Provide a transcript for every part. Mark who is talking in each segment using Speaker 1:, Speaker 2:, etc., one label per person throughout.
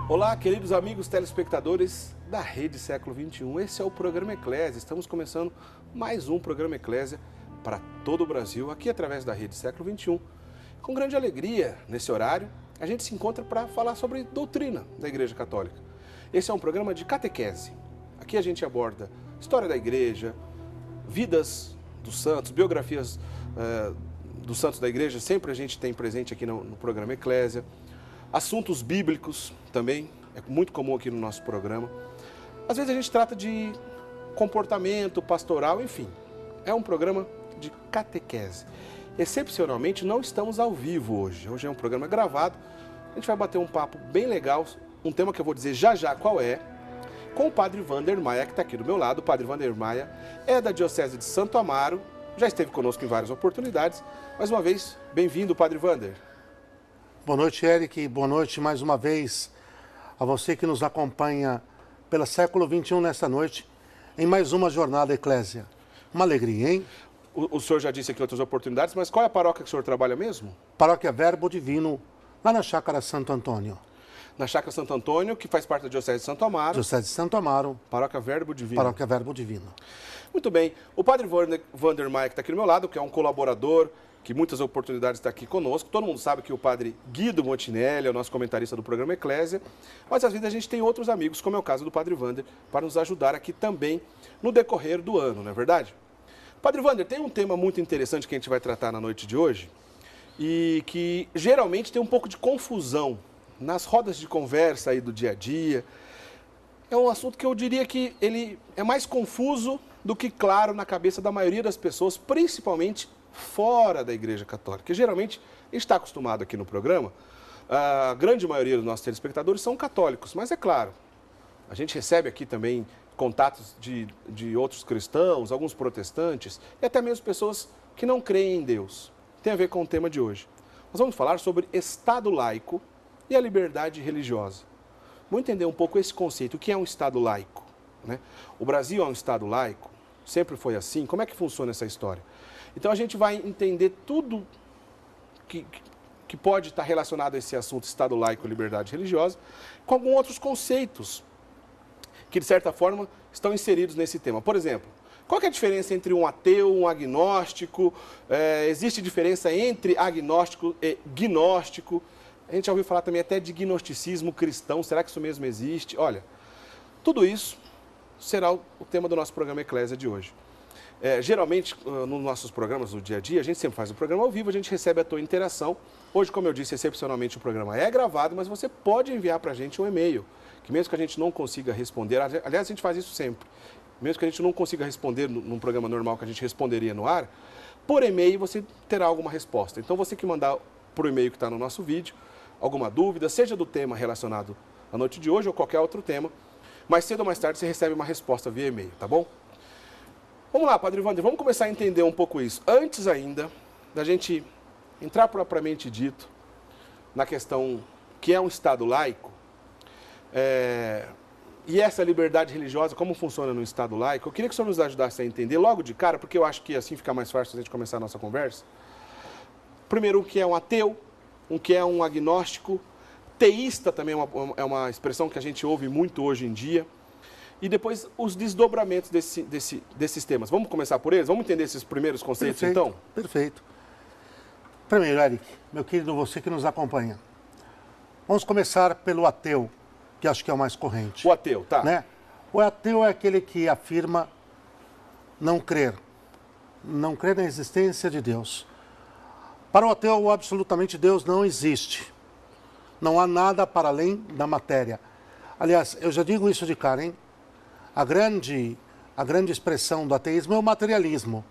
Speaker 1: Olá, queridos amigos telespectadores da Rede Século XXI. Esse é o programa Eclésia. Estamos começando mais um programa Eclésia para todo o Brasil, aqui através da Rede Século XXI. Com grande alegria, nesse horário, a gente se encontra para falar sobre doutrina da Igreja Católica. Esse é um programa de catequese. Aqui a gente aborda história da Igreja, vidas dos santos, biografias dos santos da Igreja. Sempre a gente tem presente aqui no programa Eclésia. Assuntos bíblicos também, é muito comum aqui no nosso programa. Às vezes a gente trata de comportamento pastoral, enfim. É um programa de catequese. Excepcionalmente, não estamos ao vivo hoje. Hoje é um programa gravado. A gente vai bater um papo bem legal, um tema que eu vou dizer já já qual é, com o Padre Wander Maia, que está aqui do meu lado. O Padre Wander Maia é da Diocese de Santo Amaro, já esteve conosco em várias oportunidades. Mais uma vez, bem-vindo, Padre Wander.
Speaker 2: Boa noite, Eric. Boa noite mais uma vez a você que nos acompanha pela Século XXI nesta noite, em mais uma jornada Eclésia. Uma alegria, hein?
Speaker 1: O senhor já disse aqui outras oportunidades, mas qual é a paróquia que o senhor trabalha mesmo?
Speaker 2: Paróquia Verbo Divino, lá na Chácara Santo Antônio.
Speaker 1: Na Chácara Santo Antônio, que faz parte da Diocese de Santo Amaro.
Speaker 2: Diocese de Santo Amaro.
Speaker 1: Paróquia Verbo Divino.
Speaker 2: Paróquia Verbo Divino.
Speaker 1: Muito bem. O Padre Wander Maia, que está aqui do meu lado, que é um colaborador, que muitas oportunidades está aqui conosco. Todo mundo sabe que o Padre Guido Montinelli é o nosso comentarista do programa Eclésia, mas às vezes a gente tem outros amigos, como é o caso do Padre Wander, para nos ajudar aqui também no decorrer do ano, não é verdade? Padre Wander, tem um tema muito interessante que a gente vai tratar na noite de hoje e que geralmente tem um pouco de confusão nas rodas de conversa aí do dia a dia. É um assunto que eu diria que ele é mais confuso do que claro na cabeça da maioria das pessoas, principalmente fora da Igreja Católica. Que geralmente a gente está acostumado aqui no programa, a grande maioria dos nossos telespectadores são católicos, mas é claro, a gente recebe aqui também contatos de outros cristãos, alguns protestantes e até mesmo pessoas que não creem em Deus. Tem a ver com o tema de hoje. Nós vamos falar sobre Estado laico e a liberdade religiosa. Vamos entender um pouco esse conceito, o que é um Estado laico, né? O Brasil é um Estado laico? Sempre foi assim? Como é que funciona essa história? Então a gente vai entender tudo que pode estar relacionado a esse assunto Estado laico e liberdade religiosa, com alguns outros conceitos que, de certa forma, estão inseridos nesse tema. Por exemplo, qual que é a diferença entre um ateu, um agnóstico? Existe diferença entre agnóstico e gnóstico? A gente já ouviu falar também até de gnosticismo cristão. Será que isso mesmo existe? Olha, tudo isso será o tema do nosso programa Eclésia de hoje. Geralmente, nos nossos programas do dia a dia, a gente sempre faz o programa ao vivo, a gente recebe a tua interação. Hoje, como eu disse, excepcionalmente o programa é gravado, mas você pode enviar para a gente um e-mail, que mesmo que a gente não consiga responder, aliás, a gente faz isso sempre, mesmo que a gente não consiga responder num programa normal que a gente responderia no ar, por e-mail você terá alguma resposta. Então, você que mandar por e-mail que está no nosso vídeo, alguma dúvida, seja do tema relacionado à noite de hoje ou qualquer outro tema, mais cedo ou mais tarde você recebe uma resposta via e-mail, tá bom? Vamos lá, Padre Wander, vamos começar a entender um pouco isso. Antes ainda da gente entrar propriamente dito na questão que é um Estado laico, e essa liberdade religiosa, como funciona no Estado laico, eu queria que o senhor nos ajudasse a entender logo de cara, porque eu acho que assim fica mais fácil a gente começar a nossa conversa. Primeiro, o que é um ateu, o que é um agnóstico, teísta também é uma expressão que a gente ouve muito hoje em dia. E depois os desdobramentos desses temas. Vamos começar por eles? Vamos entender esses primeiros conceitos, então?
Speaker 2: Perfeito. Primeiro, Eric, meu querido, você que nos acompanha. Vamos começar pelo ateu, que acho que é o mais corrente.
Speaker 1: O ateu, tá.
Speaker 2: Né? O ateu é aquele que afirma não crer na existência de Deus. Para o ateu, absolutamente Deus não existe. Não há nada para além da matéria. Aliás, eu já digo isso de cara, hein? A grande expressão do ateísmo é o materialismo.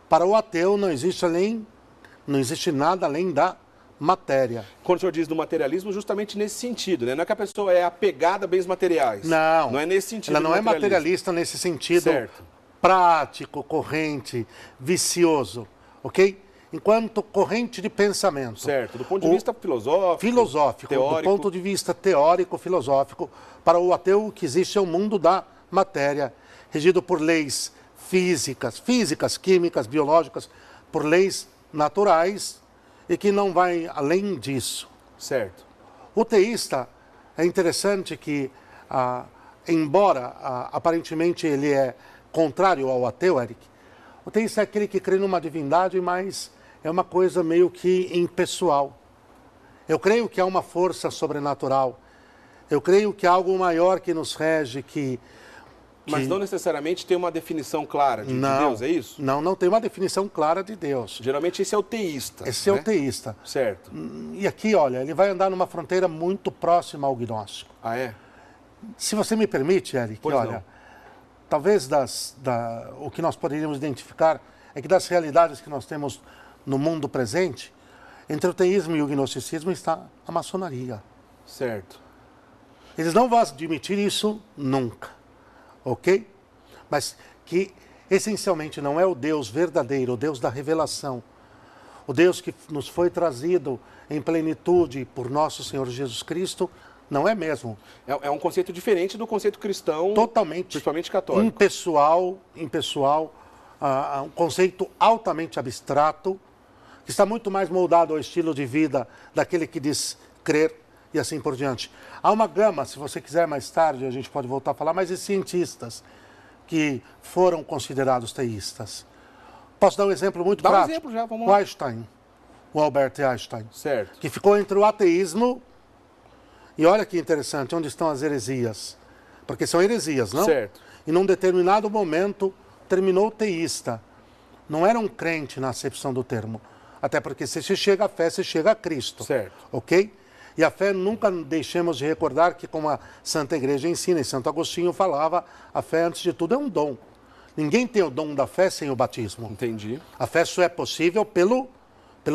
Speaker 2: Para o ateu não existe nada além da matéria.
Speaker 1: Quando o senhor diz do materialismo, justamente nesse sentido, né? Não é que a pessoa é apegada a bens materiais.
Speaker 2: Não.
Speaker 1: Não é nesse sentido.
Speaker 2: Ela não é materialista nesse sentido
Speaker 1: certo.
Speaker 2: Prático, corrente, vicioso, ok? Enquanto corrente de pensamento.
Speaker 1: Certo, do ponto de vista
Speaker 2: filosófico,
Speaker 1: teórico.
Speaker 2: Do ponto de vista teórico, filosófico, para o ateu o que existe é o mundo da matéria, regido por leis físicas, químicas, biológicas, por leis naturais e que não vai além disso.
Speaker 1: Certo.
Speaker 2: O teísta é interessante que, embora aparentemente ele é contrário ao ateu, Eric, o teísta é aquele que crê numa divindade, mas é uma coisa meio que impessoal. Eu creio que há uma força sobrenatural. Eu creio que há algo maior que nos rege,
Speaker 1: Mas não necessariamente tem uma definição clara de Deus, é isso?
Speaker 2: Não tem uma definição clara de Deus.
Speaker 1: Geralmente esse é o teísta.
Speaker 2: Esse é
Speaker 1: né?
Speaker 2: o teísta.
Speaker 1: Certo.
Speaker 2: E aqui, olha, ele vai andar numa fronteira muito próxima ao gnóstico.
Speaker 1: Ah, é?
Speaker 2: Se você me permite, Eric,
Speaker 1: Pois
Speaker 2: olha,
Speaker 1: não.
Speaker 2: talvez o que nós poderíamos identificar é que das realidades que nós temos no mundo presente, entre o teísmo e o gnosticismo está a maçonaria.
Speaker 1: Certo.
Speaker 2: Eles não vão admitir isso nunca, ok? Mas que essencialmente não é o Deus verdadeiro, o Deus da revelação, o Deus que nos foi trazido em plenitude por nosso Senhor Jesus Cristo, não é mesmo.
Speaker 1: É um conceito diferente do conceito cristão,
Speaker 2: Totalmente.
Speaker 1: principalmente católico.
Speaker 2: Impessoal, um conceito altamente abstrato, que está muito mais moldado ao estilo de vida daquele que diz crer e assim por diante. Há uma gama, se você quiser mais tarde, a gente pode voltar a falar, mas de cientistas que foram considerados teístas. Posso dar um exemplo muito prático?
Speaker 1: Dá um exemplo já, vamos lá.
Speaker 2: O Einstein, o Albert Einstein,
Speaker 1: Certo.
Speaker 2: que ficou entre o ateísmo e olha que interessante, onde estão as heresias? Porque são heresias, não?
Speaker 1: Certo.
Speaker 2: E num determinado momento terminou teísta. Não era um crente na acepção do termo. Até porque se você chega à fé, você chega a Cristo.
Speaker 1: Certo.
Speaker 2: Ok? E a fé, nunca deixemos de recordar que, como a Santa Igreja ensina, e Santo Agostinho falava, a fé, antes de tudo, é um dom. Ninguém tem o dom da fé sem o batismo.
Speaker 1: Entendi.
Speaker 2: A fé só é possível pelo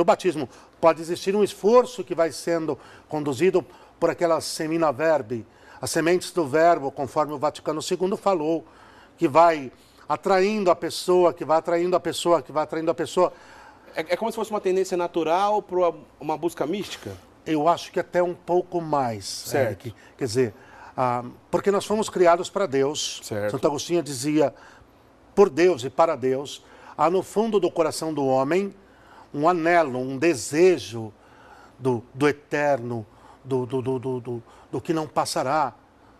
Speaker 2: batismo. Pode existir um esforço que vai sendo conduzido por aquela semina verbi, as sementes do verbo, conforme o Vaticano II falou, que vai atraindo a pessoa, que vai atraindo a pessoa, que vai atraindo a pessoa.
Speaker 1: É como se fosse uma tendência natural para uma busca mística?
Speaker 2: Eu acho que até um pouco mais,
Speaker 1: Certo.
Speaker 2: Eric. Quer dizer, porque nós fomos criados para Deus.
Speaker 1: Certo.
Speaker 2: Santo Agostinho dizia, por Deus e para Deus, há no fundo do coração do homem um anelo, um desejo do eterno, do que não passará,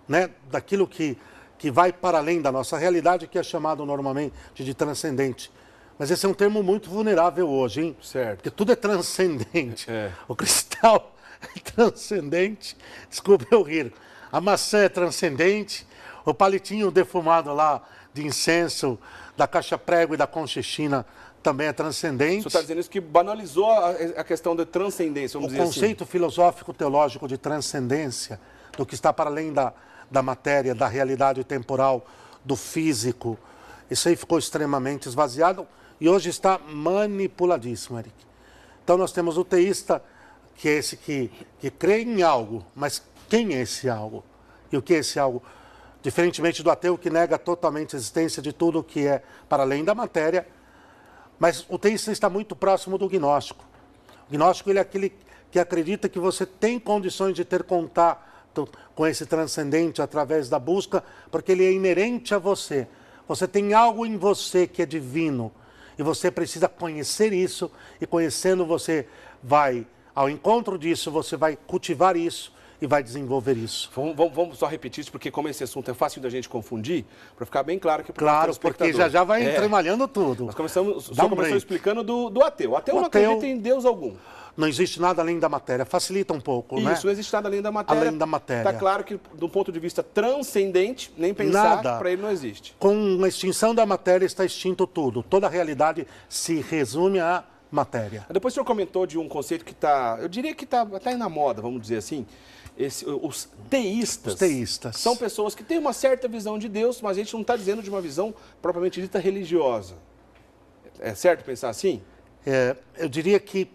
Speaker 2: né? Daquilo que vai para além da nossa realidade, que é chamado normalmente de transcendente. Mas esse é um termo muito vulnerável hoje, hein?
Speaker 1: Certo.
Speaker 2: Porque tudo é transcendente.
Speaker 1: É.
Speaker 2: O cristal é transcendente. Desculpa eu rir. A maçã é transcendente. O palitinho defumado lá de incenso da caixa prego e da conchichina também é transcendente.
Speaker 1: Você está dizendo isso que banalizou a questão da transcendência, vamos dizer assim.
Speaker 2: O conceito filosófico-teológico de transcendência, do que está para além da matéria, da realidade temporal, do físico, isso aí ficou extremamente esvaziado e hoje está manipuladíssimo, Eric. Então nós temos o teísta, que é esse que crê em algo, mas quem é esse algo? E o que é esse algo? Diferentemente do ateu, que nega totalmente a existência de tudo que é para além da matéria, mas o teísta está muito próximo do gnóstico. O gnóstico ele é aquele que acredita que você tem condições de ter contato com esse transcendente através da busca, porque ele é inerente a você. Você tem algo em você que é divino e você precisa conhecer isso, e conhecendo você vai ao encontro disso, você vai cultivar isso e vai desenvolver isso.
Speaker 1: Vamos só repetir isso, porque como esse assunto é fácil da gente confundir, para ficar bem claro que
Speaker 2: Claro, porque já vai entremalhando tudo.
Speaker 1: Nós começamos
Speaker 2: break.
Speaker 1: explicando do ateu. O ateu não acredita em Deus algum.
Speaker 2: Não existe nada além da matéria. Facilita um pouco, né?
Speaker 1: Isso, não existe nada além da matéria.
Speaker 2: Além da matéria.
Speaker 1: Está claro que, do ponto de vista transcendente, nem pensar para ele não existe.
Speaker 2: Com a extinção da matéria está extinto tudo. Toda a realidade se resume à matéria.
Speaker 1: Depois o senhor comentou de um conceito que está, eu diria que está até na moda, vamos dizer assim. Os teístas.
Speaker 2: Os teístas.
Speaker 1: São pessoas que têm uma certa visão de Deus, mas a gente não está dizendo de uma visão propriamente dita religiosa. É certo pensar assim?
Speaker 2: Eu diria que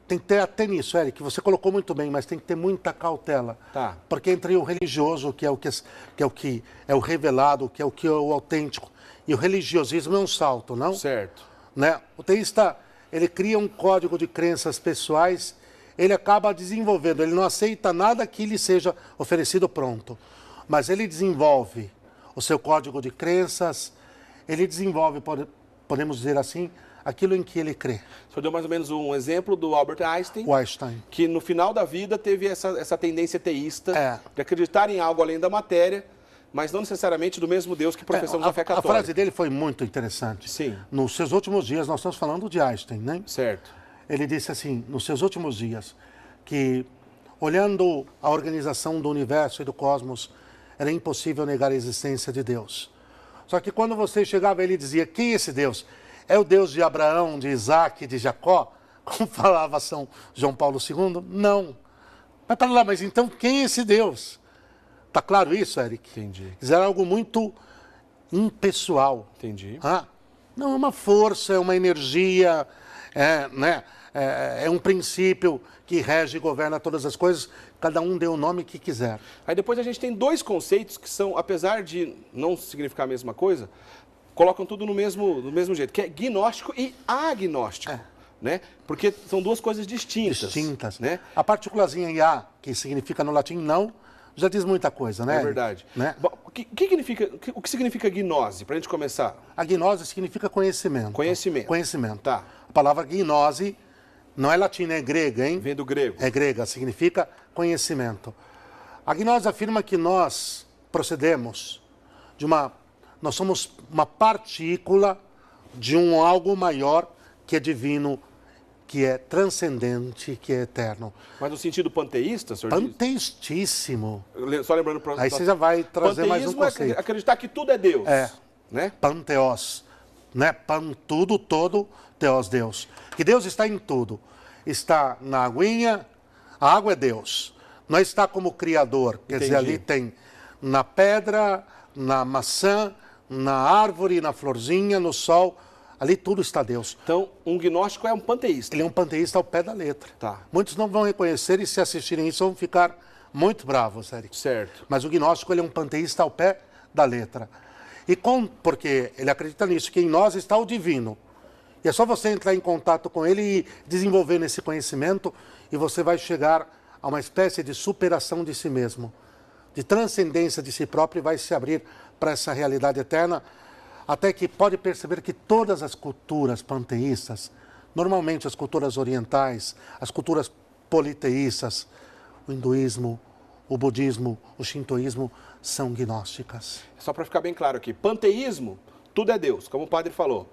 Speaker 2: tem que ter até nisso, Eric, você colocou muito bem, mas tem que ter muita cautela.
Speaker 1: Tá. Porque
Speaker 2: entre o religioso, que é o revelado, que é o autêntico, e o religiosismo é um salto, não?
Speaker 1: Certo.
Speaker 2: Né? O teísta, ele cria um código de crenças pessoais, ele acaba desenvolvendo, ele não aceita nada que lhe seja oferecido pronto, mas ele desenvolve o seu código de crenças, ele desenvolve, podemos dizer assim, aquilo em que ele crê.
Speaker 1: O senhor deu mais ou menos um exemplo do Albert Einstein,
Speaker 2: O Einstein.
Speaker 1: que no final da vida teve essa tendência teísta
Speaker 2: É.
Speaker 1: de acreditar em algo além da matéria, mas não necessariamente do mesmo Deus que professamos a fé
Speaker 2: A
Speaker 1: católica.
Speaker 2: frase dele foi muito interessante.
Speaker 1: Sim.
Speaker 2: Nos seus últimos dias, nós estamos falando de Einstein, né?
Speaker 1: Certo.
Speaker 2: Ele disse assim, nos seus últimos dias, que olhando a organização do universo e do cosmos, era impossível negar a existência de Deus. Só que quando você chegava, ele dizia, quem é esse Deus? É o Deus de Abraão, de Isaac, de Jacó? Como falava São João Paulo II? Não. Mas para lá, mas então quem é esse Deus? Tá claro isso, Eric?
Speaker 1: Entendi.
Speaker 2: Era algo muito impessoal.
Speaker 1: Entendi.
Speaker 2: Não, é uma força, é uma energia, é um princípio que rege e governa todas as coisas, cada um dê o nome que quiser.
Speaker 1: Aí depois a gente tem dois conceitos que são, apesar de não significar a mesma coisa, colocam tudo no mesmo jeito, que é gnóstico e agnóstico. Né? Porque são duas coisas distintas. Né?
Speaker 2: A partículazinha IA, que significa no latim não, já diz muita coisa, né?
Speaker 1: É verdade.
Speaker 2: Né?
Speaker 1: Bom, o que significa gnose, para a gente começar?
Speaker 2: A gnose significa conhecimento.
Speaker 1: Conhecimento. Tá.
Speaker 2: A palavra gnose não é latina, é grega, hein?
Speaker 1: Vem do grego.
Speaker 2: É grega, significa conhecimento. A gnose afirma que nós procedemos nós somos uma partícula de um algo maior que é divino, que é transcendente, que é eterno.
Speaker 1: Mas no sentido panteísta, senhor?
Speaker 2: Panteístíssimo.
Speaker 1: Só lembrando para
Speaker 2: Aí você já vai trazer mais um conceito.
Speaker 1: Panteísmo é acreditar que tudo é Deus. Né?
Speaker 2: Panteós. Né? Tudo, todo, teós, Deus. Que Deus está em tudo. Está na aguinha, a água é Deus. Não está como Criador. Quer dizer, ali tem na pedra, na maçã, na árvore, na florzinha, no sol. Ali tudo está Deus.
Speaker 1: Então, um gnóstico é um panteísta.
Speaker 2: Ele é um panteísta ao pé da letra.
Speaker 1: Tá.
Speaker 2: Muitos não vão reconhecer e se assistirem isso vão ficar muito bravos, Eric.
Speaker 1: Certo.
Speaker 2: Mas o gnóstico ele é um panteísta ao pé da letra. Porque ele acredita nisso, que em nós está o divino. E é só você entrar em contato com ele e desenvolver esse conhecimento e você vai chegar a uma espécie de superação de si mesmo, de transcendência de si próprio e vai se abrir para essa realidade eterna, até que pode perceber que todas as culturas panteístas, normalmente as culturas orientais, as culturas politeístas, o hinduísmo, o budismo, o shintoísmo, são gnósticas.
Speaker 1: Só para ficar bem claro aqui, panteísmo, tudo é Deus, como o padre falou.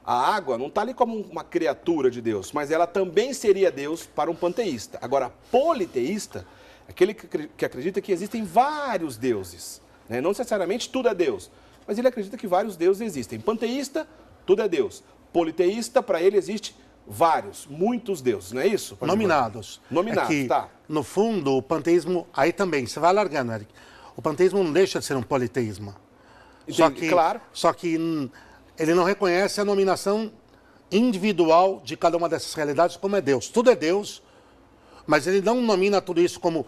Speaker 1: A água não está ali como uma criatura de Deus, mas ela também seria Deus para um panteísta. Agora, politeísta, aquele que acredita que existem vários deuses. Né? Não necessariamente tudo é Deus, mas ele acredita que vários deuses existem. Panteísta, tudo é Deus. Politeísta, para ele existe muitos deuses, não é isso?
Speaker 2: Nominados.
Speaker 1: Nominados,
Speaker 2: é que,
Speaker 1: tá.
Speaker 2: No fundo, o panteísmo, aí também, você vai alargando, Eric. O panteísmo não deixa de ser um politeísmo.
Speaker 1: Entendi, claro.
Speaker 2: Só que ele não reconhece a nominação individual de cada uma dessas realidades como é Deus. Tudo é Deus, mas ele não nomina tudo isso como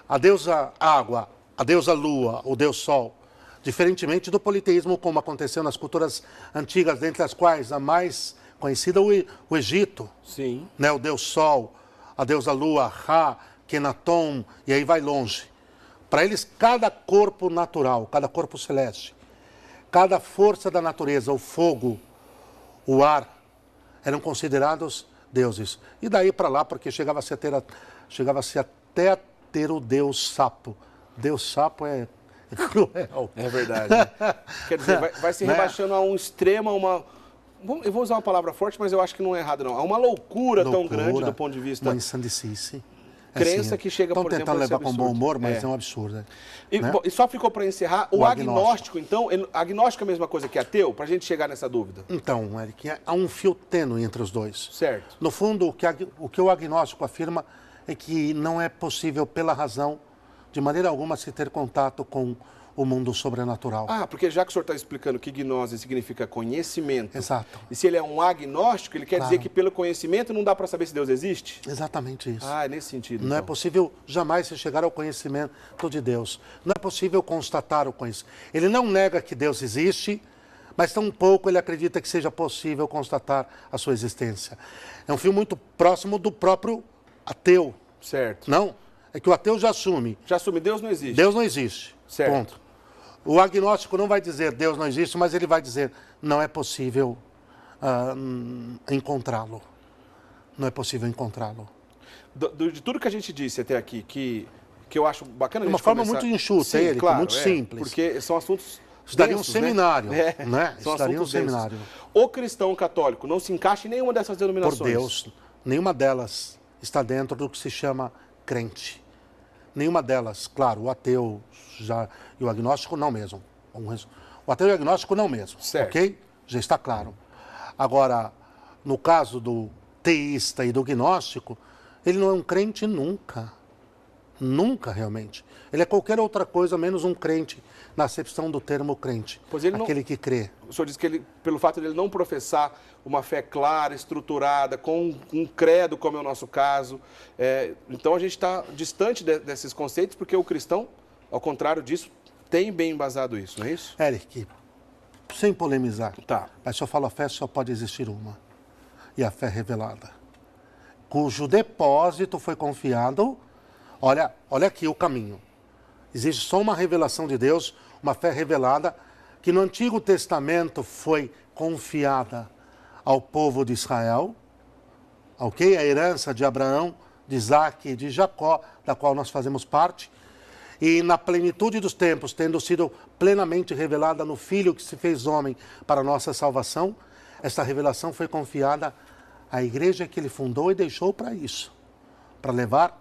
Speaker 2: a deusa água, a deusa lua, o deus sol. Diferentemente do politeísmo, como aconteceu nas culturas antigas, dentre as quais a mais conhecida é o Egito.
Speaker 1: Sim.
Speaker 2: Né? O deus sol, a deusa lua, Ra, Kenaton, e aí vai longe. Para eles, cada corpo natural, cada corpo celeste, cada força da natureza, o fogo, o ar, eram considerados deuses. E daí para lá, porque chegava-se até a ter o deus sapo. Deus sapo é cruel.
Speaker 1: É verdade. Quer dizer, vai se rebaixando a um extremo, eu vou usar uma palavra forte, mas eu acho que não é errado, não. É uma loucura tão grande do ponto de vista...
Speaker 2: Uma insandicice.
Speaker 1: Crença que chega, por exemplo,
Speaker 2: estão tentando levar com bom humor, mas é um absurdo. Né?
Speaker 1: E só ficou para encerrar, o agnóstico, então, agnóstico é a mesma coisa que ateu? Para a gente chegar nessa dúvida.
Speaker 2: Então, Eric, há um fio tênue entre os dois.
Speaker 1: Certo.
Speaker 2: No fundo, o que o agnóstico afirma é que não é possível, pela razão, de maneira alguma, se ter contato com o mundo sobrenatural.
Speaker 1: Porque já que o senhor está explicando que gnose significa conhecimento.
Speaker 2: Exato.
Speaker 1: E se ele é um agnóstico, ele quer dizer que pelo conhecimento não dá para saber se Deus existe?
Speaker 2: Exatamente isso.
Speaker 1: É nesse sentido.
Speaker 2: Não é possível jamais se chegar ao conhecimento de Deus. Não é possível constatar o conhecimento. Ele não nega que Deus existe, mas tampouco ele acredita que seja possível constatar a sua existência. É um fio muito próximo do próprio ateu.
Speaker 1: Certo.
Speaker 2: Não? É que o ateu já assume.
Speaker 1: Deus não existe.
Speaker 2: Deus não existe.
Speaker 1: Certo.
Speaker 2: Ponto. O agnóstico não vai dizer Deus não existe, mas ele vai dizer não é possível encontrá-lo. Não é possível encontrá-lo.
Speaker 1: De tudo que a gente disse até aqui, que eu acho bacana a
Speaker 2: De
Speaker 1: gente
Speaker 2: uma forma
Speaker 1: começar...
Speaker 2: muito enxuta,
Speaker 1: Sim,
Speaker 2: Érico,
Speaker 1: claro,
Speaker 2: muito simples.
Speaker 1: Porque são assuntos
Speaker 2: Isso daria um
Speaker 1: densos,
Speaker 2: seminário,
Speaker 1: né?
Speaker 2: né?
Speaker 1: São
Speaker 2: Isso daria um
Speaker 1: assuntos densos.
Speaker 2: seminário.
Speaker 1: O cristão católico não se encaixa em nenhuma dessas denominações.
Speaker 2: Por Deus, nenhuma delas está dentro do que se chama crente. Nenhuma delas, claro, o ateu e o agnóstico não mesmo. O ateu e o agnóstico não mesmo,
Speaker 1: certo.
Speaker 2: ok? Já está claro. Agora, no caso do teísta e do gnóstico, ele não é um crente nunca. Nunca, realmente. Ele é qualquer outra coisa menos um crente, na acepção do termo crente.
Speaker 1: Pois ele
Speaker 2: aquele que crê.
Speaker 1: O senhor diz que ele, pelo fato de ele não professar uma fé clara, estruturada, com um credo, como é o nosso caso, então a gente está distante desses conceitos, porque o cristão, ao contrário disso, tem bem embasado isso, não é isso?
Speaker 2: Eric, sem polemizar,
Speaker 1: tá.
Speaker 2: Mas se eu falo a fé, só pode existir uma. E a fé revelada. Cujo depósito foi confiado. Olha aqui o caminho. Existe só uma revelação de Deus, uma fé revelada, que no Antigo Testamento foi confiada ao povo de Israel, ok? A herança de Abraão, de Isaac e de Jacó, da qual nós fazemos parte. E na plenitude dos tempos, tendo sido plenamente revelada no Filho que se fez homem para a nossa salvação, esta revelação foi confiada à igreja que ele fundou e deixou para isso, para levar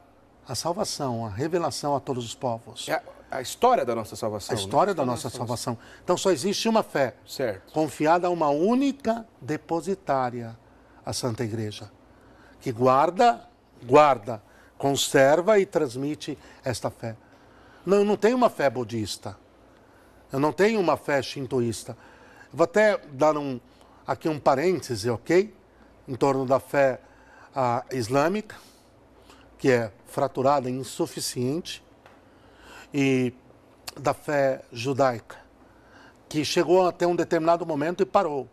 Speaker 2: a salvação, a revelação a todos os povos.
Speaker 1: É a história da nossa salvação.
Speaker 2: A história da nossa salvação. Então só existe uma fé,
Speaker 1: certo,
Speaker 2: confiada a uma única depositária, a Santa Igreja, que guarda, conserva e transmite esta fé. Não, eu não tenho uma fé budista, eu não tenho uma fé shintoísta. Vou até dar aqui um parêntese, ok? Em torno da fé islâmica, que é fraturada e insuficiente, e da fé judaica, que chegou até um determinado momento e parou,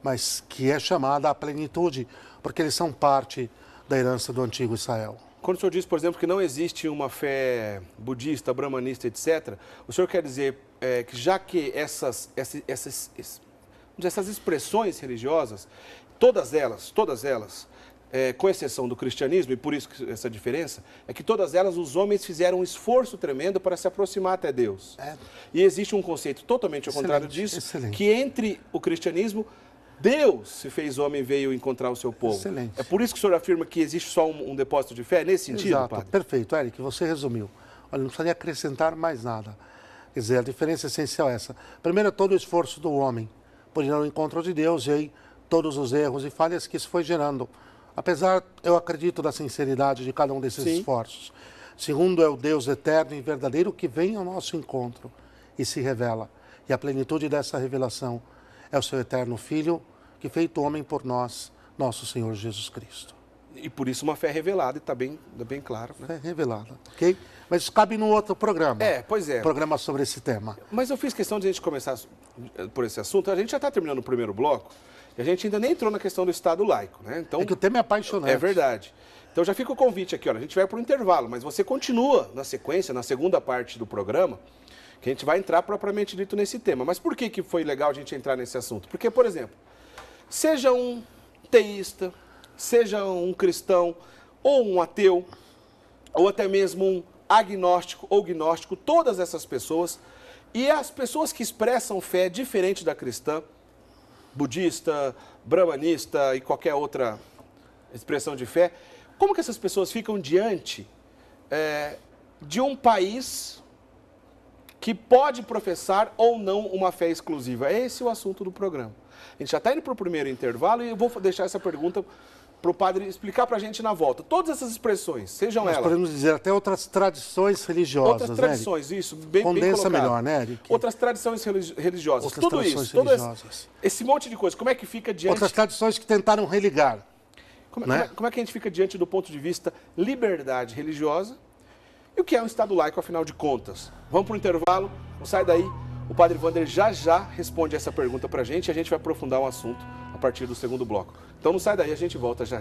Speaker 2: mas que é chamada à plenitude, porque eles são parte da herança do antigo Israel.
Speaker 1: Quando o senhor diz, por exemplo, que não existe uma fé budista, brahmanista, etc., o senhor quer dizer que já que essas expressões religiosas, todas elas, com exceção do cristianismo, e por isso que essa diferença, é que todas elas, os homens fizeram um esforço tremendo para se aproximar até Deus. E existe um conceito totalmente ao contrário disso, que entre o cristianismo, Deus se fez homem e veio encontrar o seu povo.
Speaker 2: Excelente.
Speaker 1: É por isso que o senhor afirma que existe só um depósito de fé, nesse sentido,
Speaker 2: Exato.
Speaker 1: padre?
Speaker 2: Perfeito, Eric, você resumiu. Olha, não precisaria acrescentar mais nada. Quer dizer, a diferença essencial é essa. Primeiro é todo o esforço do homem por ir ao encontro de Deus, e aí todos os erros e falhas que isso foi gerando. Apesar, eu acredito, da sinceridade de cada um desses esforços. Segundo, é o Deus eterno e verdadeiro que vem ao nosso encontro e se revela. E a plenitude dessa revelação é o seu eterno Filho, que feito homem por nós, nosso Senhor Jesus Cristo.
Speaker 1: E por isso uma fé revelada, e está bem claro. Né?
Speaker 2: Fé revelada, ok? Mas isso cabe no outro programa.
Speaker 1: Pois é.
Speaker 2: Programa sobre esse tema.
Speaker 1: Mas eu fiz questão de a gente começar por esse assunto. A gente já está terminando o primeiro bloco, e a gente ainda nem entrou na questão do Estado laico, né? Então,
Speaker 2: é que o tema é apaixonante.
Speaker 1: É verdade. Então já fica o convite aqui, olha, a gente vai para o intervalo, mas você continua na sequência, na segunda parte do programa, que a gente vai entrar propriamente dito nesse tema. Mas por que foi legal a gente entrar nesse assunto? Porque, por exemplo, seja um teísta, seja um cristão, ou um ateu, ou até mesmo um agnóstico ou gnóstico, todas essas pessoas, e as pessoas que expressam fé diferente da cristã, budista, brahmanista e qualquer outra expressão de fé, como que essas pessoas ficam diante de um país que pode professar ou não uma fé exclusiva? Esse é o assunto do programa. A gente já está indo para o primeiro intervalo e eu vou deixar essa pergunta para o padre explicar para a gente na volta. Todas essas expressões, sejam elas...
Speaker 2: Nós podemos dizer até outras tradições religiosas,
Speaker 1: outras tradições,
Speaker 2: né,
Speaker 1: isso, bem
Speaker 2: Condensa
Speaker 1: colocado.
Speaker 2: melhor, né, Eric?
Speaker 1: Outras tradições religiosas.
Speaker 2: Outras
Speaker 1: Tudo
Speaker 2: tradições
Speaker 1: isso,
Speaker 2: religiosas.
Speaker 1: esse monte de coisa, como é que fica diante...
Speaker 2: Outras tradições que tentaram religar.
Speaker 1: Como é que a gente fica diante do ponto de vista liberdade religiosa e o que é um Estado laico, afinal de contas? Vamos para o intervalo, não sai daí. O padre Wander já responde essa pergunta para a gente e a gente vai aprofundar o assunto a partir do segundo bloco. Então não sai daí, a gente volta já.